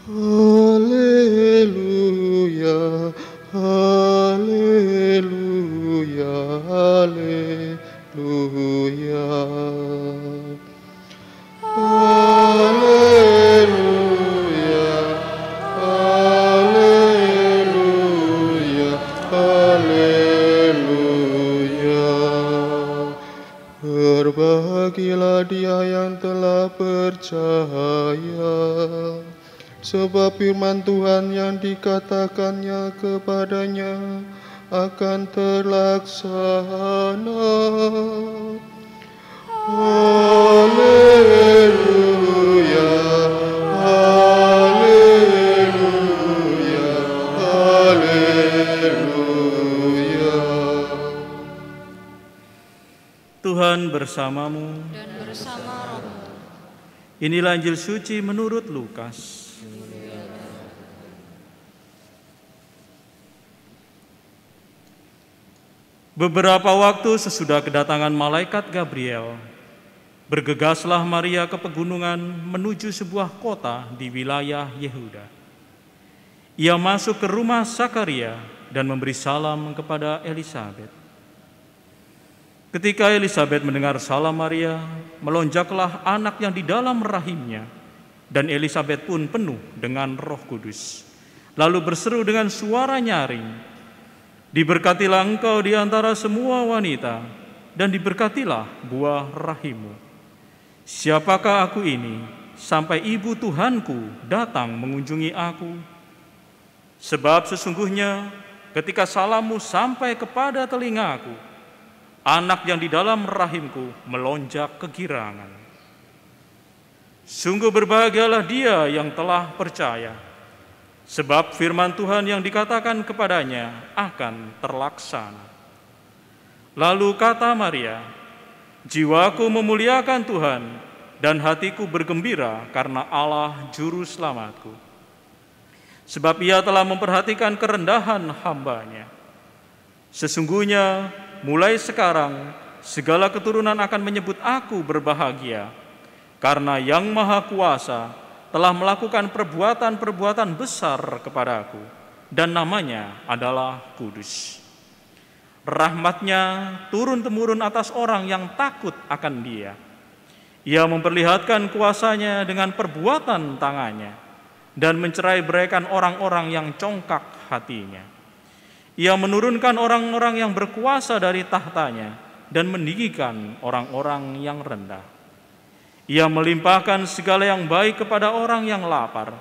Haleluya, haleluya, haleluya. Haleluya, haleluya, haleluya. Berbahagialah dia yang telah percaya, sebab firman Tuhan yang dikatakannya kepadanya akan terlaksana. Haleluya, haleluya, haleluya. Tuhan bersamamu. Dan bersama rohmu. Inilah Injil suci menurut Lukas. Beberapa waktu sesudah kedatangan malaikat Gabriel, bergegaslah Maria ke pegunungan menuju sebuah kota di wilayah Yehuda. Ia masuk ke rumah Zakaria dan memberi salam kepada Elisabet. Ketika Elisabet mendengar salam Maria, melonjaklah anak yang di dalam rahimnya, dan Elisabet pun penuh dengan Roh Kudus. Lalu berseru dengan suara nyaring, "Diberkatilah engkau di antara semua wanita, dan diberkatilah buah rahimmu. Siapakah aku ini, sampai ibu Tuhanku datang mengunjungi aku? Sebab sesungguhnya ketika salammu sampai kepada telingaku, anak yang di dalam rahimku melonjak kegirangan. Sungguh berbahagialah dia yang telah percaya, sebab firman Tuhan yang dikatakan kepadanya akan terlaksana." Lalu kata Maria, "Jiwaku memuliakan Tuhan, dan hatiku bergembira karena Allah Juru Selamatku. Sebab ia telah memperhatikan kerendahan hamba-Nya. Sesungguhnya mulai sekarang segala keturunan akan menyebut aku berbahagia, karena Yang Maha Kuasa telah melakukan perbuatan-perbuatan besar kepadaku, dan namanya adalah kudus. Rahmat-Nya turun-temurun atas orang yang takut akan Dia. Ia memperlihatkan kuasa-Nya dengan perbuatan tangan-Nya, dan mencerai-beraikan orang-orang yang congkak hatinya. Ia menurunkan orang-orang yang berkuasa dari tahtanya, dan meninggikan orang-orang yang rendah. Ia melimpahkan segala yang baik kepada orang yang lapar,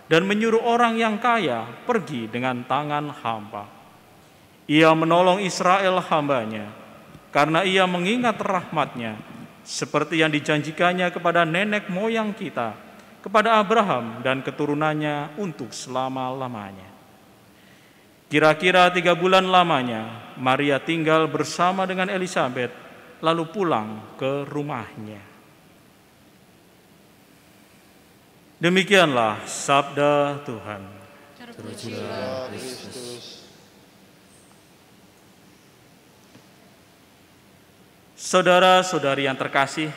dan menyuruh orang yang kaya pergi dengan tangan hampa. Ia menolong Israel hamba-Nya, karena Ia mengingat rahmat-Nya, seperti yang dijanjikannya kepada nenek moyang kita, kepada Abraham dan keturunannya untuk selama-lamanya." Kira-kira 3 bulan lamanya, Maria tinggal bersama dengan Elisabet, lalu pulang ke rumahnya. Demikianlah sabda Tuhan. Terpujilah Kristus. Saudara-saudari yang terkasih,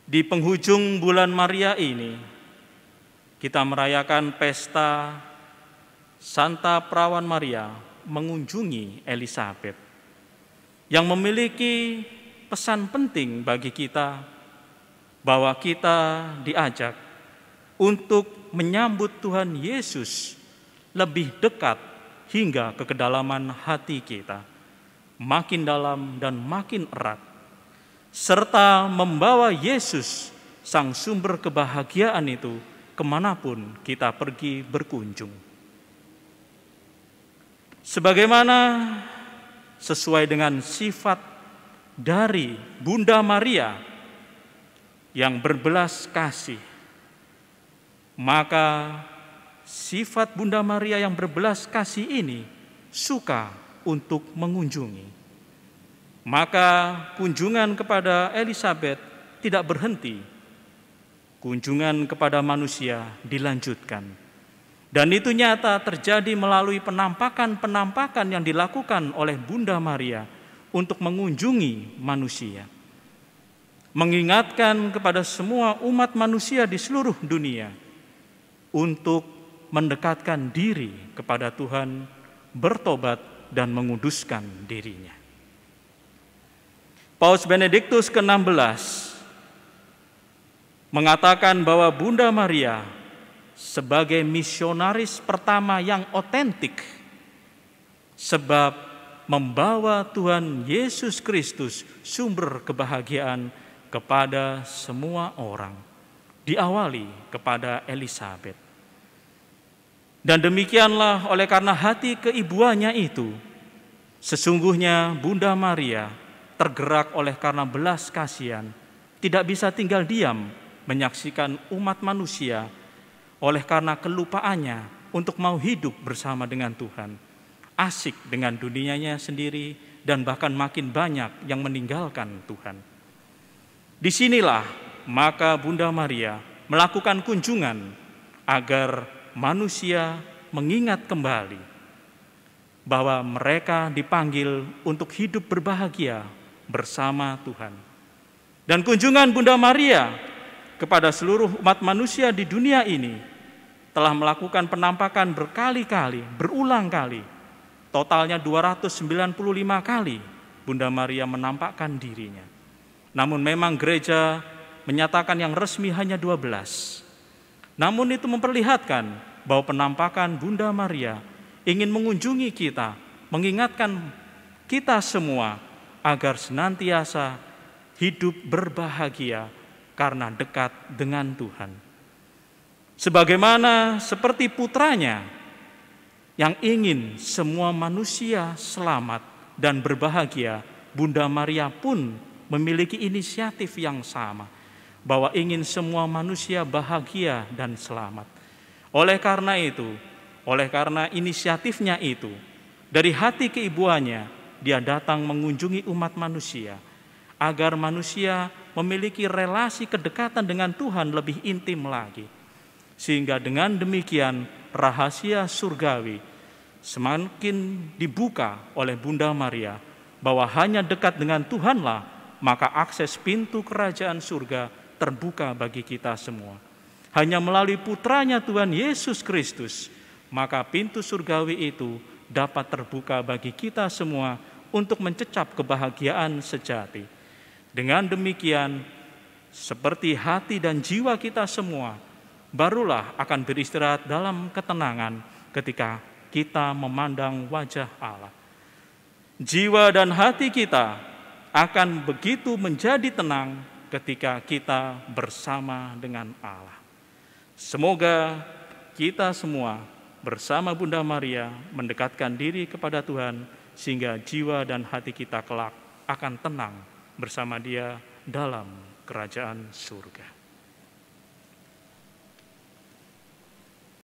di penghujung bulan Maria ini, kita merayakan pesta Santa Perawan Maria mengunjungi Elisabet, yang memiliki pesan penting bagi kita, bahwa kita diajak untuk menyambut Tuhan Yesus lebih dekat hingga ke kedalaman hati kita, makin dalam dan makin erat, serta membawa Yesus, sang sumber kebahagiaan itu, kemanapun kita pergi berkunjung. Sebagaimana sesuai dengan sifat dari Bunda Maria yang berbelas kasih, maka sifat Bunda Maria yang berbelas kasih ini suka untuk mengunjungi. Maka kunjungan kepada Elisabet tidak berhenti. Kunjungan kepada manusia dilanjutkan. Dan itu nyata terjadi melalui penampakan-penampakan yang dilakukan oleh Bunda Maria untuk mengunjungi manusia. Mengingatkan kepada semua umat manusia di seluruh dunia untuk mendekatkan diri kepada Tuhan, bertobat dan menguduskan dirinya. Paus Benediktus ke-16 mengatakan bahwa Bunda Maria sebagai misionaris pertama yang otentik, sebab membawa Tuhan Yesus Kristus sumber kebahagiaan kepada semua orang, diawali kepada Elisabet. Dan demikianlah oleh karena hati keibuannya itu, sesungguhnya Bunda Maria tergerak oleh karena belas kasihan, tidak bisa tinggal diam menyaksikan umat manusia oleh karena kelupaannya untuk mau hidup bersama dengan Tuhan, asik dengan dunianya sendiri dan bahkan makin banyak yang meninggalkan Tuhan. Disinilah maka Bunda Maria melakukan kunjungan agar manusia mengingat kembali bahwa mereka dipanggil untuk hidup berbahagia bersama Tuhan. Dan kunjungan Bunda Maria kepada seluruh umat manusia di dunia ini telah melakukan penampakan berkali-kali, berulang kali. Totalnya 295 kali Bunda Maria menampakkan dirinya. Namun memang gereja menyatakan yang resmi hanya 12. Namun itu memperlihatkan bahwa penampakan Bunda Maria ingin mengunjungi kita, mengingatkan kita semua agar senantiasa hidup berbahagia karena dekat dengan Tuhan. Sebagaimana seperti putranya yang ingin semua manusia selamat dan berbahagia, Bunda Maria pun memiliki inisiatif yang sama, bahwa ingin semua manusia bahagia dan selamat. Oleh karena itu, oleh karena inisiatifnya itu, dari hati keibuannya, dia datang mengunjungi umat manusia, agar manusia memiliki relasi kedekatan dengan Tuhan lebih intim lagi. Sehingga dengan demikian rahasia surgawi semakin dibuka oleh Bunda Maria, bahwa hanya dekat dengan Tuhanlah maka akses pintu kerajaan surga terbuka bagi kita semua. Hanya melalui putranya Tuhan Yesus Kristus, maka pintu surgawi itu dapat terbuka bagi kita semua untuk mencecap kebahagiaan sejati. Dengan demikian, seperti hati dan jiwa kita semua, barulah akan beristirahat dalam ketenangan ketika kita memandang wajah Allah. Jiwa dan hati kita akan begitu menjadi tenang ketika kita bersama dengan Allah. Semoga kita semua bersama Bunda Maria mendekatkan diri kepada Tuhan, sehingga jiwa dan hati kita kelak akan tenang bersama Dia dalam kerajaan surga.